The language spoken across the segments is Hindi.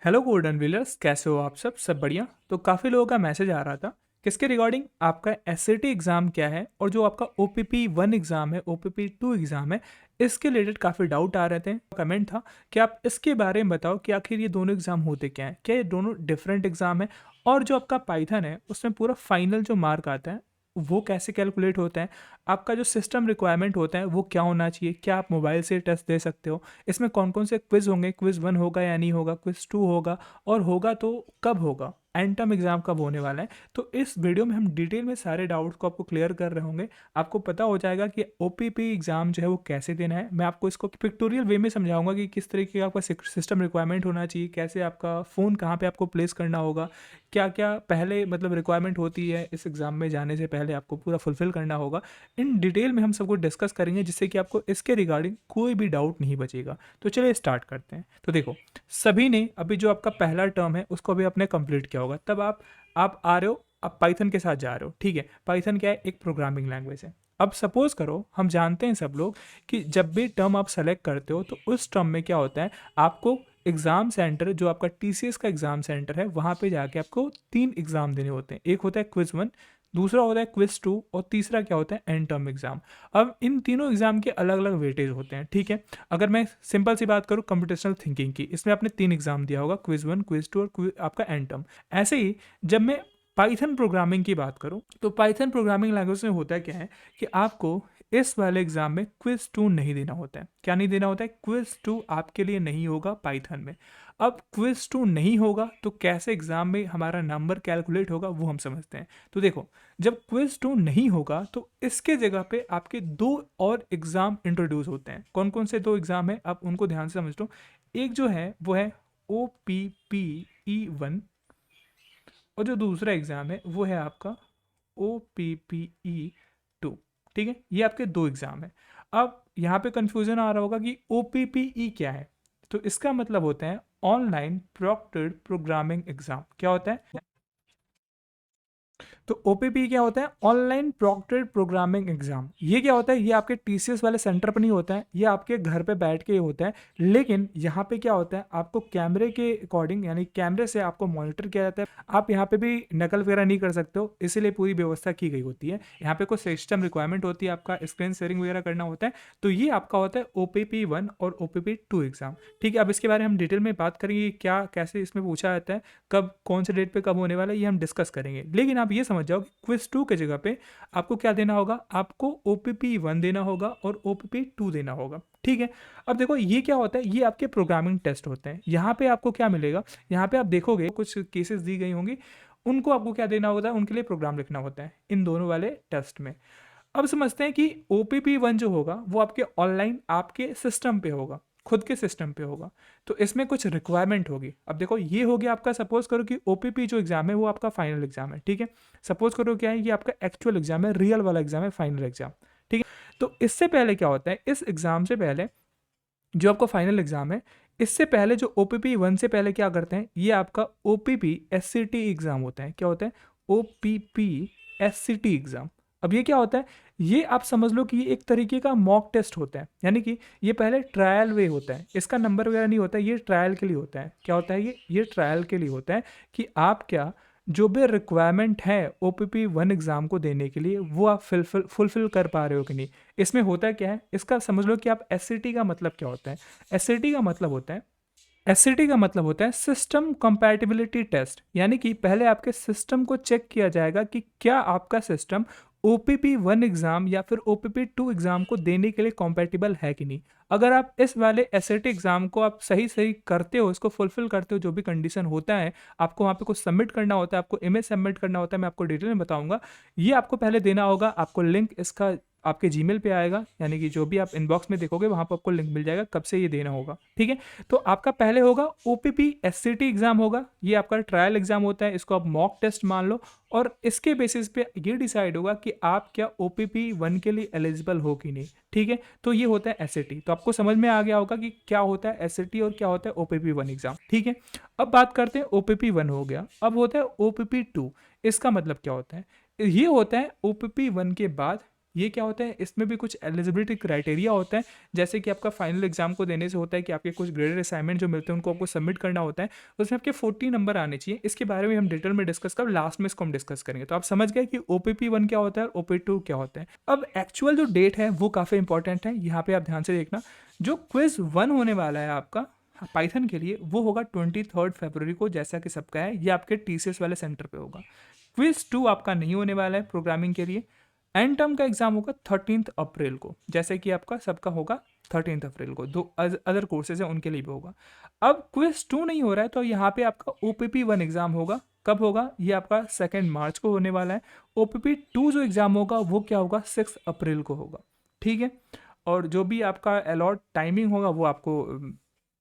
हेलो गोल्डन व्हीलर्स, कैसे हो आप सब बढ़िया। तो काफ़ी लोगों का मैसेज आ रहा था किसके रिगार्डिंग आपका एसएटी एग्ज़ाम क्या है और जो आपका ओपीपी 1 एग्ज़ाम है, ओपीपी 2 एग्ज़ाम है, इसके रिलेटेड काफ़ी डाउट आ रहे थे। कमेंट था कि आप इसके बारे में बताओ कि आखिर ये दोनों एग्ज़ाम होते क्या हैं, क्या ये दोनों डिफरेंट एग्ज़ाम है और जो आपका पाइथन है उसमें पूरा फाइनल जो मार्क आता है वो कैसे कैलकुलेट होता है, आपका जो सिस्टम रिक्वायरमेंट होता है वो क्या होना चाहिए, क्या आप मोबाइल से टेस्ट दे सकते हो, इसमें कौन कौन से क्विज़ होंगे, क्विज़ 1 होगा या नहीं होगा, क्विज़ 2 होगा और होगा तो कब होगा, एंड टर्म एग्ज़ाम कब होने वाला है। तो इस वीडियो में हम डिटेल में सारे डाउट्स को आपको क्लियर कर रहे होंगे। आपको पता हो जाएगा कि ओपीपी एग्ज़ाम जो है वो कैसे देना है। मैं आपको इसको पिक्टोरियल वे में समझाऊंगा कि किस तरीके का आपका सिस्टम रिक्वायरमेंट होना चाहिए, कैसे आपका फ़ोन कहाँ पे आपको प्लेस करना होगा, क्या क्या पहले मतलब रिक्वायरमेंट होती है इस एग्ज़ाम में जाने से पहले आपको पूरा फुलफ़िल करना होगा। इन डिटेल में हम सबको डिस्कस करेंगे जिससे कि आपको इसके रिगार्डिंग कोई भी डाउट नहीं बचेगा। तो चलिए स्टार्ट करते हैं। तो देखो, सभी ने अभी जो आपका पहला टर्म है उसको अभी आपने कंप्लीट किया होगा, तब आप आ रहे हो, आप पाइथन के साथ जा रहे हो। ठीक है, पाइथन क्या है? एक प्रोग्रामिंग लैंग्वेज है। अब सपोज करो, हम जानते हैं सब लोग कि जब भी टर्म आप सेलेक्ट करते हो तो उस टर्म में क्या होता है, आपको एग्ज़ाम सेंटर जो आपका टीसीएस का एग्ज़ाम सेंटर है वहाँ पे जाके आपको 3 एग्ज़ाम देने होते हैं। एक होता है क्विज़ 1, दूसरा होता है क्विज़ 2 और तीसरा क्या होता है, एंड टर्म एग्ज़ाम। अब इन तीनों एग्ज़ाम के अलग-अलग वेटेज होते हैं, ठीक है? अगर मैं सिंपल सी बात करूँ कंप्यूटेशनल थिंकिंग की, इसमें आपने 3 एग्ज़ाम दिया होगा, क्विज़ 1, क्विज़ 2 और आपका एंड टर्म। ऐसे ही जब मैं पाइथन प्रोग्रामिंग की बात करूँ, तो पाइथन प्रोग्रामिंग लैंग्वेज में होता क्या है कि आपको इस वाले एग्ज़ाम में क्विज़ 2 नहीं देना होता है। क्या नहीं देना होता है? क्विज़ 2 आपके लिए नहीं होगा पाइथन में। अब क्विज़ 2 नहीं होगा तो कैसे एग्ज़ाम में हमारा नंबर कैलकुलेट होगा वो हम समझते हैं। तो देखो, जब क्विज़ 2 नहीं होगा तो इसके जगह पे आपके 2 और एग्ज़ाम इंट्रोड्यूस होते हैं। कौन-कौन से 2 एग्ज़ाम हैं? आप उनको ध्यान से समझ लो। एक जो है वो है ओपीपीई 1 और जो दूसरा एग्ज़ाम है वो है आपका OPPE 2। ठीक है, ये आपके 2 एग्ज़ाम हैं। अब यहाँ पे कन्फ्यूज़न आ रहा होगा कि OPPE क्या है? तो इसका मतलब होता है ऑनलाइन प्रॉक्टेड प्रोग्रामिंग एग्ज़ाम। क्या होता है? तो ओपीपी क्या होता है? Online proctored programming exam. ये क्या होता है? ये आपके टीसीएस वाले सेंटर पर नहीं होता है, ये आपके घर पे बैठ के ही होता है। लेकिन यहाँ पे क्या होता है, आपको कैमरे के अकॉर्डिंग यानी कैमरे से आपको मॉनिटर किया जाता है। आप यहाँ पे भी नकल वगैरह नहीं कर सकते हो, इसीलिए पूरी व्यवस्था की गई होती है। यहाँ पे कोई सिस्टम रिक्वायरमेंट होती है, आपका स्क्रीन शेयरिंग वगैरह करना होता है। तो ये आपका होता है OPP 1 और OPP 2 एग्जाम। ठीक है, अब इसके बारे में हम डिटेल में बात करेंगे, क्या कैसे इसमें पूछा जाता है, कब कौन से डेट पे कब होने वाला है, ये हम डिस्कस करेंगे। लेकिन आप ये समझ जाओ कि क्विज 2 के जगह पे आपको क्या देना होगा, आपको OPP 1 देना होगा और OPP 2 देना होगा। ठीक है, अब देखो ये क्या होता है, ये आपके प्रोग्रामिंग टेस्ट होते हैं। यहाँ पे आपको क्या मिलेगा, यहाँ पे आप देखोगे कुछ केसेस दी गई होंगी, उनको आपको क्या देना होता है, उनके लिए प्रोग्राम लिखना होता है इन दोनों वाले टेस्ट में। अब समझते हैं कि OPP 1 जो होगा वो आपके ऑनलाइन आपके सिस्टम पे होगा, खुद के सिस्टम पे होगा। तो इसमें कुछ रिक्वायरमेंट होगी। अब देखो, ये हो गया आपका, सपोज करो कि OPP जो एग्जाम है वो आपका फाइनल एग्जाम है। ठीक है, सपोज करो क्या है, ये आपका एक्चुअल एग्जाम है, रियल वाला एग्जाम है, फाइनल एग्जाम। ठीक है, तो इससे पहले क्या होता है, इस एग्जाम से पहले जो आपका फाइनल एग्जाम है, इससे पहले जो OPP 1 से पहले क्या करते हैं, ये आपका OPP SCT एग्जाम होता है। क्या होता है? OPP SCT exam. अब ये क्या होता है, ये आप समझ लो कि ये एक तरीके का मॉक टेस्ट होता है, यानी कि ये पहले ट्रायल वे होता है, इसका नंबर वगैरह नहीं होता है, ये ट्रायल के लिए होता है। क्या होता है ये ट्रायल के लिए होता है कि आप क्या, जो भी रिक्वायरमेंट है OPP 1 एग्ज़ाम को देने के लिए वो आप फुलफिल कर पा रहे हो कि नहीं। इसमें होता क्या है, इसका समझ लो कि आप SCT का मतलब क्या होता है। SCT का मतलब होता है, एससीटी का मतलब होता है सिस्टम कंपैटिबिलिटी टेस्ट, यानी कि पहले आपके सिस्टम को चेक किया जाएगा कि क्या आपका सिस्टम OPP 1 एग्ज़ाम या फिर OPP 2 एग्ज़ाम को देने के लिए कॉम्पैटिबल है कि नहीं। अगर आप इस वाले एसएटी एग्ज़ाम को आप सही सही करते हो, इसको फुलफिल करते हो, जो भी कंडीशन होता है, आपको वहाँ पे कुछ सबमिट करना होता है, आपको इमेज सबमिट करना होता है, मैं आपको डिटेल में बताऊंगा। ये आपको पहले देना होगा, आपको लिंक इसका आपके जीमेल पे आएगा, यानी कि जो भी आप इनबॉक्स में देखोगे वहाँ पर आपको लिंक मिल जाएगा कब से ये देना होगा। ठीक है, तो आपका पहले होगा OPP SCT एग्जाम होगा, ये आपका ट्रायल एग्जाम होता है, इसको आप मॉक टेस्ट मान लो। और इसके बेसिस पे ये डिसाइड होगा कि आप क्या OPP 1 के लिए एलिजिबल हो कि नहीं। ठीक है, तो ये होता है SAT। तो आपको समझ में आ गया होगा कि क्या होता है SAT और क्या होता है OPP 1 एग्जाम। ठीक है, अब बात करते हैं OPP 1 हो गया, अब होता है OPP 2। इसका मतलब क्या होता है, ये होता है OPP 1 के बाद ये क्या होता है, इसमें भी कुछ एलिजिबिलिटी क्राइटेरिया होता है, जैसे कि आपका फाइनल एग्जाम को देने से होता है कि आपके कुछ ग्रेडेड असाइनमेंट जो मिलते हैं उनको आपको सबमिट करना होता है, तो उसमें आपके 40 नंबर आने चाहिए। इसके बारे में हम डिटेल में डिस्कस कर, लास्ट में इसको हम डिस्कस करेंगे। तो आप समझ गए कि OPP1 क्या होता है और OPP2 क्या होता है। अब एक्चुअल जो डेट है वो काफ़ी इंपॉर्टेंट है, यहाँ पे आप ध्यान से देखना। जो क्विज 1 होने वाला है आपका पाइथन के लिए, वो होगा 23 फरवरी को, जैसा कि सबका है, ये आपके TCS वाले सेंटर पे होगा। क्विज 2 आपका नहीं होने वाला है प्रोग्रामिंग के लिए। एंड टर्म का एग्जाम होगा 13 अप्रैल को, जैसे कि आपका सबका होगा 13 अप्रैल को। दो अदर कोर्सेज हैं उनके लिए भी होगा। अब क्विज 2 नहीं हो रहा है, तो यहाँ पे आपका OPP1 एग्जाम होगा। कब होगा? ये आपका 2 मार्च को होने वाला है। OPP2 जो एग्जाम होगा वो क्या होगा? 6 अप्रैल को होगा। ठीक है। और जो भी आपका अलॉट टाइमिंग होगा वो आपको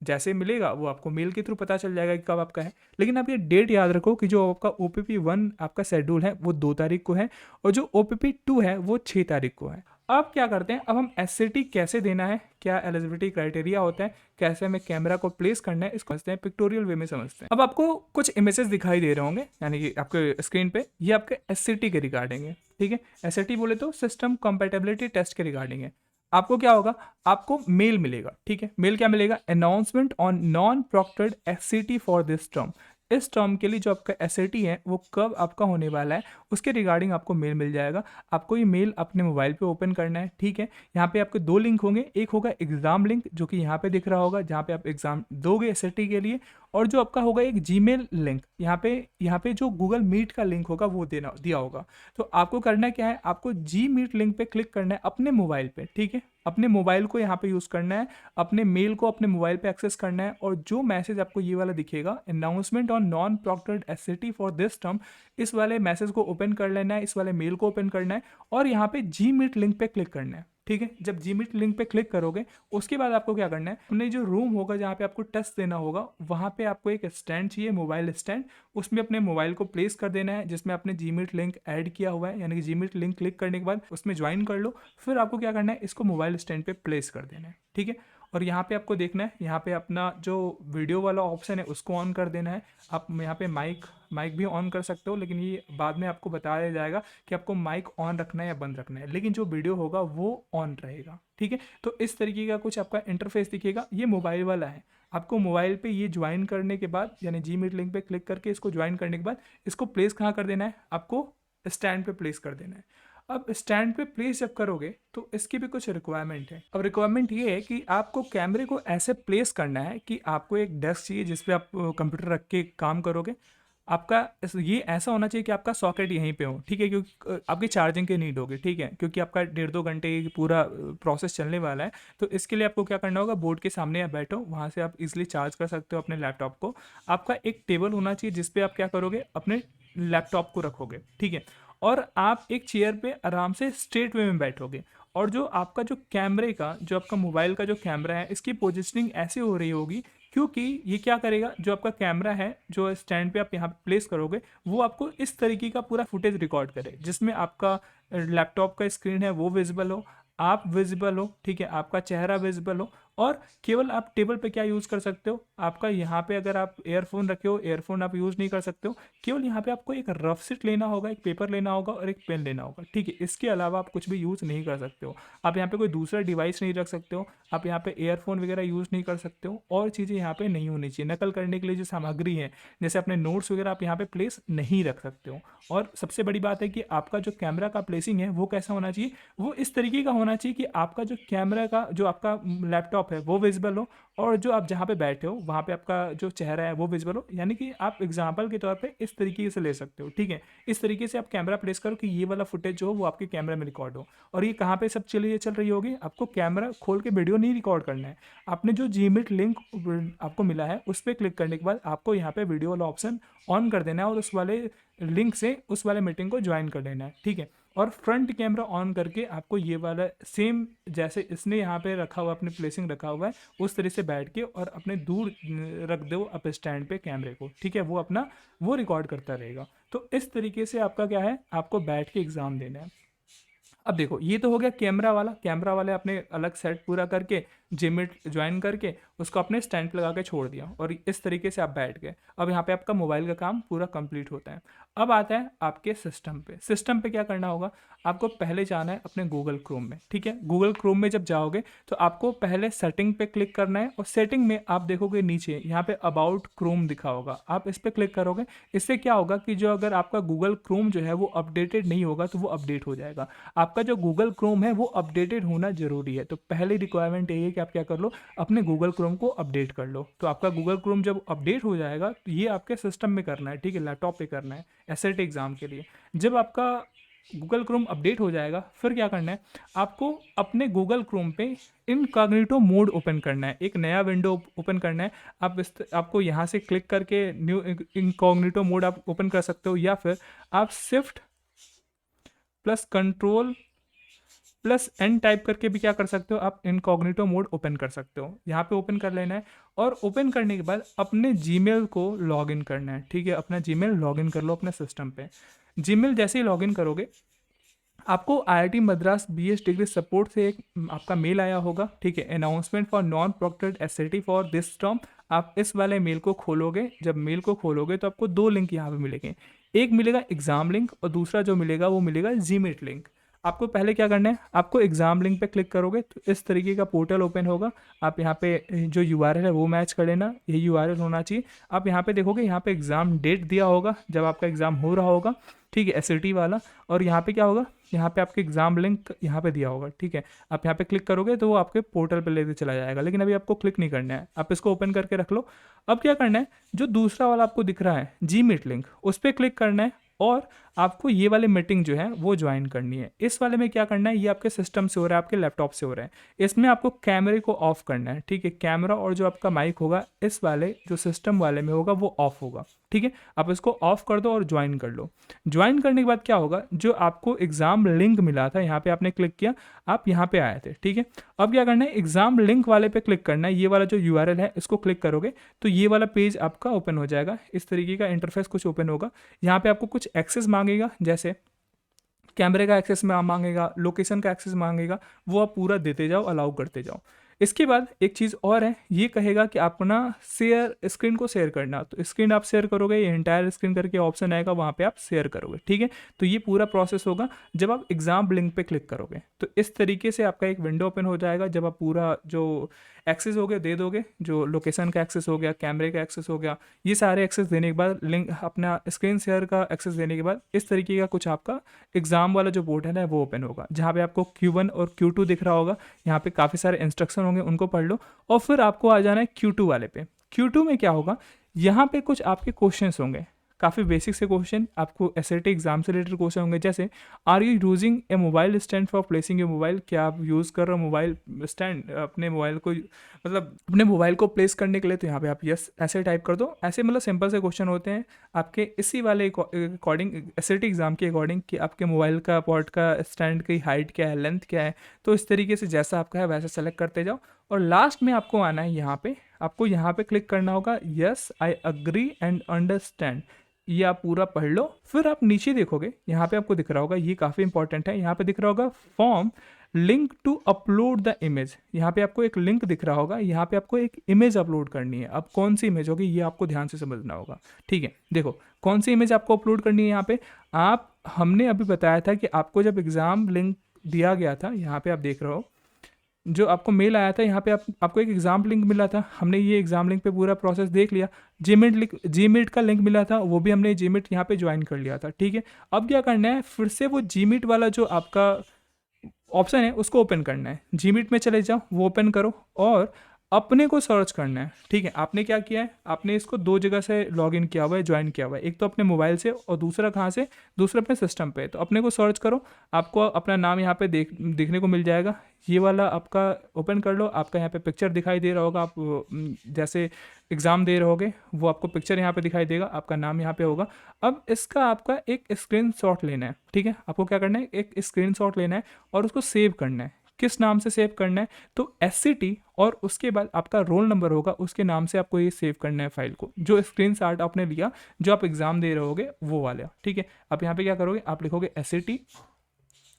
जैसे मिलेगा वो आपको मेल के थ्रू पता चल जाएगा कि कब आपका है। लेकिन आप ये डेट याद रखो कि जो आपका OPP1 आपका शेड्यूल है वो 2 तारीख को है, और जो OPP2 है वो 6 तारीख को है। अब क्या करते हैं, अब हम SAT कैसे देना है, क्या एलिजिबिलिटी क्राइटेरिया होता है, कैसे हमें कैमरा को प्लेस करना है, इसको समझते हैं, पिक्टोरियल वे में समझते हैं। अब आपको कुछ इमेजेस दिखाई दे रहे होंगे, यानी कि आपके स्क्रीन पे, ये आपके SAT के रिगार्डिंग है। ठीक है। SAT बोले तो सिस्टम कंपेटेबिलिटी टेस्ट के रिगार्डिंग है। आपको क्या होगा, आपको मेल मिलेगा। ठीक है। मेल क्या मिलेगा? Announcement on non proctored SAT for this term. इस टर्म के लिए जो आपका SAT है वो कब आपका होने वाला है उसके रिगार्डिंग आपको मेल मिल जाएगा। आपको ये मेल अपने मोबाइल पे ओपन करना है। ठीक है। यहाँ पे आपके 2 लिंक होंगे, एक होगा एग्जाम लिंक जो कि यहाँ पे दिख रहा होगा, जहाँ पे आप एग्जाम दोगे SAT के लिए, और जो आपका होगा एक Gmail लिंक, यहाँ पे जो गूगल मीट का लिंक होगा वो दिया होगा। तो आपको करना क्या है, आपको Gmeet लिंक पे क्लिक करना है अपने मोबाइल पे। ठीक है। अपने मोबाइल को यहाँ पे यूज़ करना है, अपने मेल को अपने मोबाइल पे एक्सेस करना है, और जो मैसेज आपको ये वाला दिखेगा, announcement on non proctored SAT for this term, इस वाले मैसेज को ओपन कर लेना है, इस वाले मेल को ओपन करना है, और यहाँ पे Gmeet लिंक पे क्लिक करना है। ठीक है। जब Gmeet लिंक पे क्लिक करोगे उसके बाद आपको क्या करना है, अपने जो रूम होगा जहाँ पे आपको टेस्ट देना होगा, वहाँ पे आपको एक स्टैंड चाहिए, मोबाइल स्टैंड, उसमें अपने मोबाइल को प्लेस कर देना है, जिसमें आपने Gmeet लिंक ऐड किया हुआ है, यानी कि Gmeet लिंक क्लिक करने के बाद उसमें ज्वाइन कर लो। फिर आपको क्या करना है, इसको मोबाइल स्टैंड पे प्लेस कर देना है। ठीक है। और यहाँ पे आपको देखना है, यहाँ पे अपना जो वीडियो वाला ऑप्शन है उसको ऑन कर देना है। आप यहाँ पे माइक भी ऑन कर सकते हो, लेकिन ये बाद में आपको बताया जाएगा कि आपको माइक ऑन रखना है या बंद रखना है, लेकिन जो वीडियो होगा वो ऑन रहेगा। ठीक है। तो इस तरीके का कुछ आपका इंटरफेस दिखेगा। ये मोबाइल वाला है। आपको मोबाइल पे ये ज्वाइन करने के बाद, यानी Gmeet लिंक पे क्लिक करके इसको ज्वाइन करने के बाद इसको प्लेस कहाँ कर देना है, आपको स्टैंड पे प्लेस कर देना है। अब स्टैंड पे प्लेस जब करोगे तो इसकी भी कुछ रिक्वायरमेंट है। अब रिक्वायरमेंट ये है कि आपको कैमरे को ऐसे प्लेस करना है कि आपको एक डेस्क चाहिए जिस पे आप कंप्यूटर रख के काम करोगे। आपका ये ऐसा होना चाहिए कि आपका सॉकेट यहीं पे हो। ठीक है। क्योंकि आपकी चार्जिंग की नीड होगी। ठीक है। क्योंकि आपका 1.5-2 घंटे पूरा प्रोसेस चलने वाला है, तो इसके लिए आपको क्या करना होगा, बोर्ड के सामने आप बैठो, वहाँ से आप इजीली चार्ज कर सकते हो अपने लैपटॉप को। आपका एक टेबल होना चाहिए जिस पे आप क्या करोगे, अपने लैपटॉप को रखोगे। ठीक है। और आप एक चेयर पे आराम से स्ट्रेट वे में बैठोगे, और जो आपका जो कैमरे का, जो आपका मोबाइल का जो कैमरा है, इसकी पोजिशनिंग ऐसे हो रही होगी, क्योंकि ये क्या करेगा, जो आपका कैमरा है जो स्टैंड पे आप यहाँ पे प्लेस करोगे, वो आपको इस तरीके का पूरा फुटेज रिकॉर्ड करे, जिसमें आपका लैपटॉप का स्क्रीन है वो विजिबल हो, आप विजिबल हो। ठीक है। आपका चेहरा विजिबल हो, और केवल आप टेबल पे क्या यूज़ कर सकते हो, आपका यहाँ पे अगर आप एयरफोन रखे हो, एयरफोन आप यूज़ नहीं कर सकते हो। केवल यहाँ पे आपको एक रफ शीट लेना होगा, एक पेपर लेना होगा और एक पेन लेना होगा। ठीक है। इसके अलावा आप कुछ भी यूज़ नहीं कर सकते हो। आप यहाँ पे कोई दूसरा डिवाइस नहीं रख सकते हो, आप यहाँ पे एयरफोन वगैरह यूज़ नहीं कर सकते हो, और चीज़ें यहाँ पे नहीं होनी चाहिए। नकल करने के लिए जो सामग्री है, जैसे अपने नोट्स वगैरह, आप यहाँ पे प्लेस नहीं रख सकते हो। और सबसे बड़ी बात है कि आपका जो कैमरा का प्लेसिंग है वो कैसा होना चाहिए, वो इस तरीके का होना चाहिए कि आपका जो कैमरा का, जो आपका लैपटॉप है वो विजिबल हो, और जो आप जहाँ पे बैठे हो वहाँ पे आपका जो चेहरा है वो विजिबल हो। यानी कि आप एग्जाम्पल के तौर पे इस तरीके से ले सकते हो। ठीक है। इस तरीके से आप कैमरा प्लेस करो कि ये वाला फुटेज जो हो वो आपके कैमरा में रिकॉर्ड हो। और ये कहाँ पे सब चल रही होगी, आपको कैमरा खोल के वीडियो नहीं रिकॉर्ड करना है। आपने जो Gmeet लिंक आपको मिला है उस पर क्लिक करने के बाद आपको यहाँ पे वीडियो वाला ऑप्शन ऑन कर देना है, और उस वाले लिंक से उस वाले मीटिंग को ज्वाइन कर लेना है। ठीक है। और फ्रंट कैमरा ऑन करके आपको ये वाला सेम, जैसे इसने यहाँ पे रखा हुआ, अपने प्लेसिंग रखा हुआ है, उस तरह से बैठ के और अपने दूर रख दो अप स्टैंड पे कैमरे को। ठीक है। वो अपना वो रिकॉर्ड करता रहेगा। तो इस तरीके से आपका क्या है, आपको बैठ के एग्ज़ाम देना है। अब देखो, ये तो हो गया कैमरा वाला। कैमरा वाले अपने अलग सेट पूरा करके Gmeet ज्वाइन करके उसको अपने स्टैंड पे लगा के छोड़ दिया और इस तरीके से आप बैठ गए। अब यहाँ पे आपका मोबाइल का काम पूरा कंप्लीट होता है। अब आता है आपके सिस्टम पे। सिस्टम पे क्या करना होगा, आपको पहले जाना है अपने गूगल क्रोम में, ठीक है। गूगल क्रोम में जब जाओगे तो आपको पहले सेटिंग पे क्लिक करना है और सेटिंग में आप देखोगे नीचे यहाँ पे अबाउट क्रोम दिखा होगा, आप इस पर क्लिक करोगे। इससे क्या होगा कि जो अगर आपका गूगल क्रोम जो है वो अपडेटेड नहीं होगा तो वो अपडेट हो जाएगा। आपका जो गूगल क्रोम है वो अपडेटेड होना जरूरी है। तो पहली रिक्वायरमेंट यही है कि आप क्या कर लो, अपने गूगल क्रोम को अपडेट कर लो। तो आपका गूगल क्रोम जब अपडेट हो जाएगा तो ये आपके सिस्टम में करना है, ठीक है, लैपटॉप पे करना है एसएटी एग्जाम के लिए। जब आपका गूगल क्रोम अपडेट हो जाएगा फिर क्या करना है, आपको अपने गूगल क्रोम पे इनकॉग्निटो मोड ओपन करना है, एक नया विंडो ओपन करना है। आपको यहाँ से क्लिक करके न्यू इनकॉग्निटो मोड आप ओपन कर सकते हो, या फिर आप shift plus control plus N type करके भी क्या कर सकते हो, आप इनकॉग्निटो मोड ओपन कर सकते हो। यहाँ पे ओपन कर लेना है और ओपन करने के बाद अपने जीमेल को लॉगिन करना है, ठीक है। अपना जीमेल लॉगिन कर लो अपने सिस्टम पे। जीमेल जैसे ही लॉगिन करोगे आपको IIT Madras BS degree support से एक आपका मेल आया होगा, ठीक है, announcement for non proctored SAT for this term. आप इस वाले मेल को खोलोगे। जब मेल को खोलोगे तो आपको दो लिंक यहाँ पे मिलेंगे, एक मिलेगा एग्जाम लिंक और दूसरा जो मिलेगा वो मिलेगा जीमेट लिंक। आपको पहले क्या करना है, आपको एग्जाम लिंक पे क्लिक करोगे तो इस तरीके का पोर्टल ओपन होगा। आप यहाँ पे जो यूआरएल है वो मैच कर लेना, यही यूआरएल होना चाहिए। आप यहाँ पे देखोगे, यहाँ पे एग्जाम डेट दिया होगा जब आपका एग्जाम हो रहा होगा, ठीक है, एसएटी वाला। और यहाँ पे क्या होगा, यहाँ पे आपके एग्जाम लिंक यहाँ पे दिया होगा, ठीक है। आप यहाँ पे क्लिक करोगे तो वो आपके पोर्टल पे लेके चला जाएगा, लेकिन अभी आपको क्लिक नहीं करना है, आप इसको ओपन करके रख लो। अब क्या करना है, जो दूसरा वाला आपको दिख रहा है जीमीट लिंक, उस पर क्लिक करना है और आपको ये वाले मीटिंग जो है वो ज्वाइन करनी है। इस वाले में क्या करना है, ये आपके सिस्टम से हो रहा है, आपके लैपटॉप से हो रहा है। इसमें आपको कैमरे को ऑफ करना है, ठीक है। कैमरा और जो आपका माइक होगा इस वाले जो सिस्टम वाले में होगा वो ऑफ होगा, ठीक है। आप इसको ऑफ कर दो और ज्वाइन कर लो। ज्वाइन करने के बाद क्या होगा, जो आपको एग्जाम लिंक मिला था यहाँ पे आपने क्लिक किया, आप यहाँ पे आए थे, ठीक है। अब क्या करना है, एग्जाम लिंक वाले पे क्लिक करना है। ये वाला जो यूआरएल है इसको क्लिक करोगे तो ये वाला पेज आपका ओपन हो जाएगा। इस तरीके का इंटरफेस कुछ ओपन होगा। यहाँ पे आपको कुछ एक्सेस मांगेगा, जैसे कैमरे का एक्सेस में मांगेगा, लोकेशन का एक्सेस मांगेगा, वो आप पूरा देते जाओ, अलाउ करते जाओ। इसके बाद एक चीज़ और है, ये कहेगा कि अपना शेयर स्क्रीन को शेयर करना, तो स्क्रीन आप शेयर करोगे, ये इंटायर स्क्रीन करके ऑप्शन आएगा, वहाँ पे आप शेयर करोगे, ठीक है। तो ये पूरा प्रोसेस होगा जब आप एग्जाम लिंक पे क्लिक करोगे। तो इस तरीके से आपका एक विंडो ओपन हो जाएगा जब आप पूरा जो एक्सेस हो गया दे दोगे, जो लोकेशन का एक्सेस हो गया, कैमरे का एक्सेस हो गया, ये सारे एक्सेस देने के बाद लिंक अपना स्क्रीन शेयर का एक्सेस देने के बाद इस तरीके का कुछ आपका एग्जाम वाला जो पोर्टल है वो ओपन होगा, जहाँ पे आपको Q1 और Q2 दिख रहा होगा। यहाँ पे काफ़ी सारे इंस्ट्रक्शन होंगे, उनको पढ़ लो और फिर आपको आ जाना है Q2 वाले पे। Q2 में क्या होगा, यहाँ पे कुछ आपके क्वेश्चंस होंगे, काफ़ी बेसिक से क्वेश्चन, आपको एसएटी एग्जाम से रिलेटेड क्वेश्चन होंगे, जैसे are you using a mobile stand for placing a mobile. क्या आप यूज़ कर रहे हो मोबाइल स्टैंड अपने मोबाइल को, मतलब अपने मोबाइल को प्लेस करने के लिए, तो यहाँ पे आप यस ऐसे टाइप कर दो। ऐसे मतलब सिंपल से क्वेश्चन होते हैं आपके इसी वाले अकॉर्डिंग, एसएटी एग्जाम के अकॉर्डिंग, कि आपके मोबाइल का पोर्ट का स्टैंड की हाइट क्या है, लेंथ क्या है। तो इस तरीके से जैसा आपका है वैसा सेलेक्ट करते जाओ और लास्ट में आपको आना है यहाँ पे, आपको यहाँ पे क्लिक करना होगा yes I agree and understand. ये आप पूरा पढ़ लो। फिर आप नीचे देखोगे, यहाँ पे आपको दिख रहा होगा, ये काफ़ी इंपॉर्टेंट है, यहाँ पे दिख रहा होगा form link to upload the image. यहाँ पे आपको एक लिंक दिख रहा होगा, यहाँ पे आपको एक इमेज अपलोड करनी है। अब कौन सी इमेज होगी ये आपको ध्यान से समझना होगा, ठीक है। देखो कौन सी इमेज आपको अपलोड करनी है। यहाँ पे हमने अभी बताया था कि आपको जब एग्जाम लिंक दिया गया था, यहाँ पे आप देख रहे हो जो आपको मेल आया था, यहाँ पे आपको एक एग्जाम लिंक मिला था। हमने ये एग्जाम लिंक पे पूरा प्रोसेस देख लिया। जीमीट का लिंक मिला था, वो भी हमने जीमीट यहाँ पे ज्वाइन कर लिया था, ठीक है। अब क्या करना है, फिर से वो जीमीट वाला जो आपका ऑप्शन है उसको ओपन करना है। जीमीट में चले जाओ, वो ओपन करो और अपने को सर्च करना है, ठीक है। आपने क्या किया है, आपने इसको दो जगह से लॉगिन किया हुआ है, ज्वाइन किया हुआ है, एक तो अपने मोबाइल से और दूसरा कहाँ से, दूसरा अपने सिस्टम पे। तो अपने को सर्च करो, आपको अपना नाम यहाँ पे देखने को मिल जाएगा। ये वाला आपका ओपन कर लो, आपका यहाँ पे पिक्चर दिखाई दे रहा होगा। आप जैसे एग्ज़ाम दे रहे होगे वो आपको पिक्चर यहाँ पे दिखाई देगा, आपका नाम यहाँ पे होगा। अब इसका आपका एक स्क्रीनशॉट लेना है, ठीक है। आपको क्या करना है, एक स्क्रीनशॉट लेना है और उसको सेव करना है। किस नाम से सेव करना है, तो एससीटी और उसके बाद आपका रोल नंबर होगा, उसके नाम से आपको ये सेव करना है फाइल को। जो स्क्रीनशॉट आपने लिया, जो आप एग्जाम दे रहे होगे वो वाला, ठीक है। आप यहाँ पे क्या करोगे, आप लिखोगे एससीटी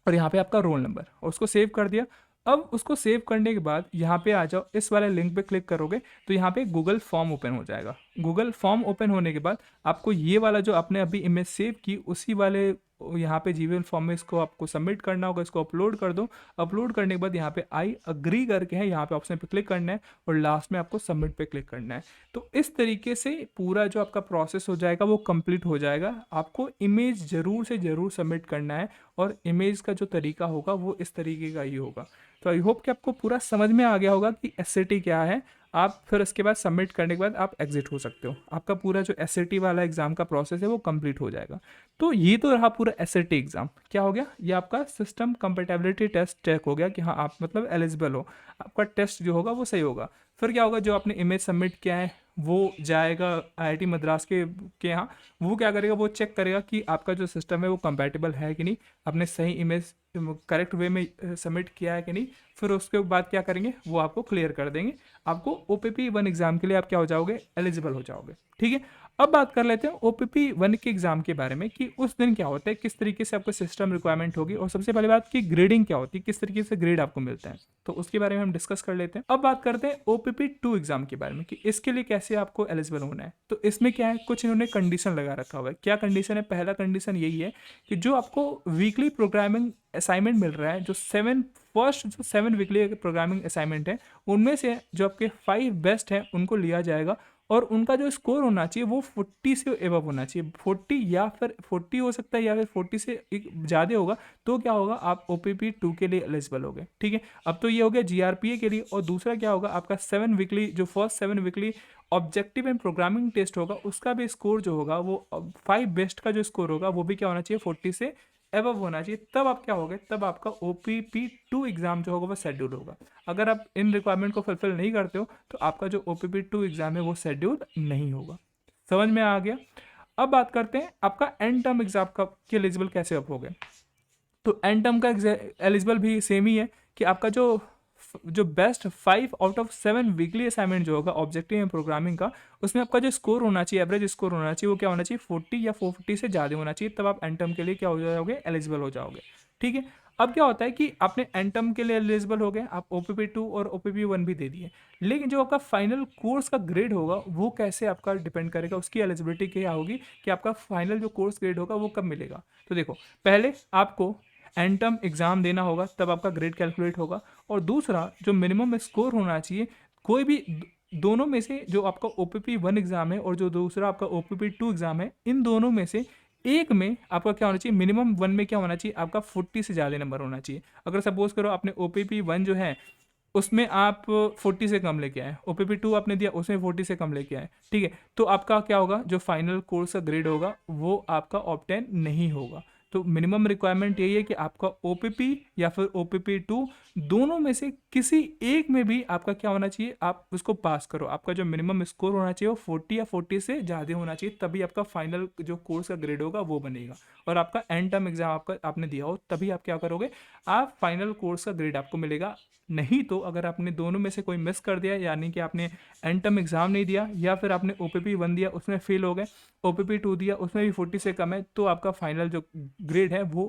और यहाँ पे आपका रोल नंबर और उसको सेव कर दिया। अब उसको सेव करने के बाद यहाँ पे आ जाओ, इस वाले लिंक पे क्लिक करोगे तो यहाँ पे गूगल फॉर्म ओपन हो जाएगा। गूगल फॉर्म ओपन होने के बाद आपको ये वाला जो आपने अभी इमेज सेव की उसी वाले यहाँ पे जीमेल फॉर्म में इसको आपको सबमिट करना होगा। इसको अपलोड कर दो। अपलोड करने के बाद यहाँ पे आई अग्री करके है, यहाँ पे ऑप्शन पे क्लिक करना है और लास्ट में आपको सबमिट पे क्लिक करना है। तो इस तरीके से पूरा जो आपका प्रोसेस हो जाएगा वो कंप्लीट हो जाएगा। आपको इमेज ज़रूर से ज़रूर सबमिट करना है और इमेज का जो तरीका होगा वो इस तरीके का ही होगा। तो आई होप कि आपको पूरा समझ में आ गया होगा कि एसएटी क्या है। आप फिर उसके बाद सबमिट करने के बाद आप एग्जिट हो सकते हो। आपका पूरा जो एसएटी वाला एग्ज़ाम का प्रोसेस है वो कंप्लीट हो जाएगा। तो ये तो रहा पूरा एसएटी एग्ज़ाम। क्या हो गया, ये आपका सिस्टम कंपेटेबिलिटी टेस्ट चेक हो गया कि हाँ आप मतलब एलिजिबल हो, आपका टेस्ट जो होगा वो सही होगा। फिर क्या होगा, जो आपने इमेज सबमिट किया है वो जाएगा आईआईटी मद्रास के यहाँ। वो क्या करेगा, वो चेक करेगा कि आपका जो सिस्टम है वो कंपैटिबल है कि नहीं, आपने सही इमेज करेक्ट वे में सबमिट किया है कि नहीं। फिर उसके बाद क्या करेंगे, वो आपको क्लियर कर देंगे। आपको ओपीपी 1 एग्ज़ाम के लिए आप क्या हो जाओगे, एलिजिबल हो जाओगे। ठीक है, अब बात कर लेते हैं ओपीपी 1 के एग्ज़ाम के बारे में कि उस दिन क्या होता है, किस तरीके से आपको सिस्टम रिक्वायरमेंट होगी और सबसे पहले बात की ग्रेडिंग क्या होती है, किस तरीके से ग्रेड आपको मिलता है, तो उसके बारे में हम डिस्कस कर लेते हैं। अब बात करते हैं ओपीपी 2 एग्ज़ाम के बारे में कि इसके लिए कैसे आपको एलिजिबल होना है। तो इसमें क्या है, कुछ इन्होंने कंडीशन लगा रखा हुआ है। क्या कंडीशन है, पहला कंडीशन यही है कि जो आपको वीकली प्रोग्रामिंग असाइनमेंट मिल रहा है, जो 7 वीकली प्रोग्रामिंग असाइनमेंट है, उनमें से जो आपके 5 बेस्ट हैं उनको लिया जाएगा और उनका जो स्कोर होना चाहिए वो 40 से एबव होना चाहिए। 40 या फिर 40 हो सकता है या फिर 40 से एक ज़्यादा होगा तो क्या होगा, आप ओपीपी 2 के लिए एलिजिबल होगे। ठीक है, अब तो ये हो गया जीआरपीए के लिए। और दूसरा क्या होगा, आपका 7 वीकली जो first 7 weekly objective and programming test होगा उसका भी स्कोर जो होगा वो 5 बेस्ट का जो स्कोर होगा वो भी क्या होना चाहिए, 40 से एबव होना चाहिए। तब आप क्या होगे, तब आपका ओपीपी 2 एग्ज़ाम जो होगा वो शेड्यूल होगा। अगर आप इन रिक्वायरमेंट को फुलफिल नहीं करते हो तो आपका जो ओपीपी 2 एग्ज़ाम है वो शेड्यूल नहीं होगा। समझ में आ गया। अब बात करते हैं आपका एंड टर्म एग्जाम का कि एलिजिबल कैसे आप हो गए। तो एंड टर्म का एलिजिबल भी सेम ही है कि आपका जो best 5 out of 7 weekly assignment जो होगा ऑब्जेक्टिव एंड प्रोग्रामिंग का, उसमें आपका जो स्कोर होना चाहिए, एवरेज स्कोर होना चाहिए, वो क्या होना चाहिए, 40 या 450 से ज़्यादा होना चाहिए। तब आप एंड टर्म के लिए क्या हो जाओगे, एलिजिबल हो जाओगे। ठीक है, अब क्या होता है कि आपने एंड टर्म के लिए एलिजिबल हो गए, आप ओपीपी 2 और ओपीपी 1 भी दे दिए, लेकिन जो आपका फाइनल कोर्स का ग्रेड होगा वो कैसे आपका डिपेंड करेगा, उसकी एलिजिबिलिटी क्या होगी कि आपका फाइनल जो कोर्स ग्रेड होगा वो कब मिलेगा। तो देखो, पहले आपको एंड टर्म एग्ज़ाम देना होगा तब आपका ग्रेड कैलकुलेट होगा। और दूसरा जो मिनिमम स्कोर होना चाहिए, कोई भी दोनों में से जो आपका ओपीपी 1 एग्ज़ाम है और जो दूसरा आपका ओपीपी 2 एग्ज़ाम है, इन दोनों में से एक में आपका क्या होना चाहिए, मिनिमम 1 में क्या होना चाहिए, आपका 40 से ज़्यादा नंबर होना चाहिए। अगर सपोज करो आपने ओपीपी 1 जो है उसमें आप 40 से कम लेके आए, ओपीपी 2 आपने दिया उसमें 40 से कम लेके आए, ठीक है, तो आपका क्या होगा, जो फाइनल कोर्स का ग्रेड होगा वो आपका ऑब्टेन नहीं होगा। तो मिनिमम रिक्वायरमेंट यही है कि आपका ओपीपी या फिर ओपीपी 2 दोनों में से किसी एक में भी आपका क्या होना चाहिए, आप उसको पास करो। आपका जो मिनिमम स्कोर होना चाहिए वो 40 या 40 से ज़्यादा होना चाहिए, तभी आपका फाइनल जो कोर्स का ग्रेड होगा वो बनेगा। और आपका एंड टर्म एग्जाम आपका आपने दिया हो तभी आप क्या करोगे, आप फाइनल कोर्स का ग्रेड आपको मिलेगा। नहीं तो अगर आपने दोनों में से कोई मिस कर दिया, यानी कि आपने एंड टर्म एग्जाम नहीं दिया या फिर आपने ओपीपी 1 दिया उसमें फेल हो गए, ओपीपी 2 दिया उसमें भी 40 से कम है, तो आपका फाइनल जो ग्रेड है वो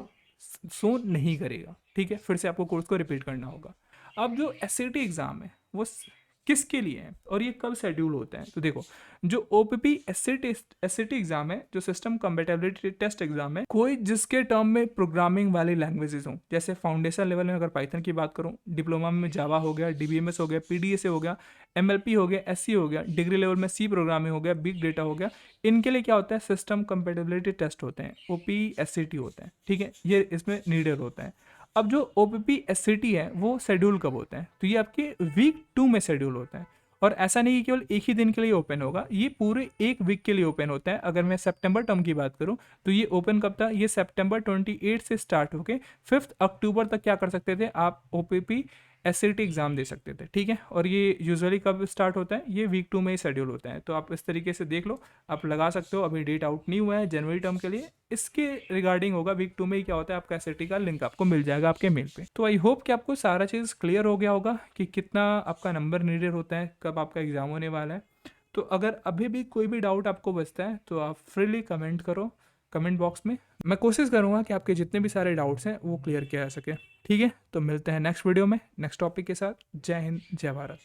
शो नहीं करेगा। ठीक है, फिर से आपको कोर्स को रिपीट करना होगा। अब जो एसएटी एग्ज़ाम है वो किसके लिए है और ये कब शेड्यूल होता है, तो देखो, जो ओपीपी एसएटी एग्जाम है, जो सिस्टम कंपेटेबिलिटी टेस्ट एग्जाम है, कोई जिसके टर्म में प्रोग्रामिंग वाली लैंग्वेजेस हों, जैसे फाउंडेशन लेवल में अगर पाइथन की बात करूं, डिप्लोमा में जावा हो गया, डीबीएमएस हो गया, पीडीएस हो गया, एमएलपी हो गया, एससी हो गया, डिग्री लेवल में सी प्रोग्रामिंग हो गया, बिग डेटा हो गया, इनके लिए क्या होता है, सिस्टम कंपेटेबिलिटी टेस्ट होते हैं, ओपीएससीटी होते हैं। ठीक है, ये इसमें नीडेड होता है। अब जो ओपीपी एससीटी है वो शेड्यूल कब होता है, तो ये आपके वीक 2 में शेड्यूल होता है। और ऐसा नहीं कि केवल एक ही दिन के लिए ओपन होगा, ये पूरे एक वीक के लिए ओपन होता है। अगर मैं सितंबर टर्म की बात करूं तो ये ओपन कब था, ये सितंबर 28 से स्टार्ट होके 5 अक्टूबर तक क्या कर सकते थे, आप ओपीपी एससीटी एग्जाम दे सकते थे। ठीक है, और ये यूजुअली कब स्टार्ट होता है, ये वीक 2 में ही शेड्यूल होता है। तो आप इस तरीके से देख लो, आप लगा सकते हो। अभी डेट आउट नहीं हुआ है जनवरी टर्म के लिए, इसके रिगार्डिंग होगा वीक 2 में ही क्या होता है, आपका एससीटी का लिंक आपको मिल जाएगा आपके मेल पे। तो आई होप कि आपको सारा चीज़ क्लियर हो गया होगा कि कितना आपका नंबर नीडेड होता है, कब आपका एग्जाम होने वाला है। तो अगर अभी भी कोई भी डाउट आपको बचता है तो आप फ्रीली कमेंट करो कमेंट बॉक्स में। मैं कोशिश करूँगा कि आपके जितने भी सारे डाउट्स हैं वो क्लियर किया जा सके। ठीक है, तो मिलते हैं नेक्स्ट वीडियो में नेक्स्ट टॉपिक के साथ। जय हिंद, जय भारत।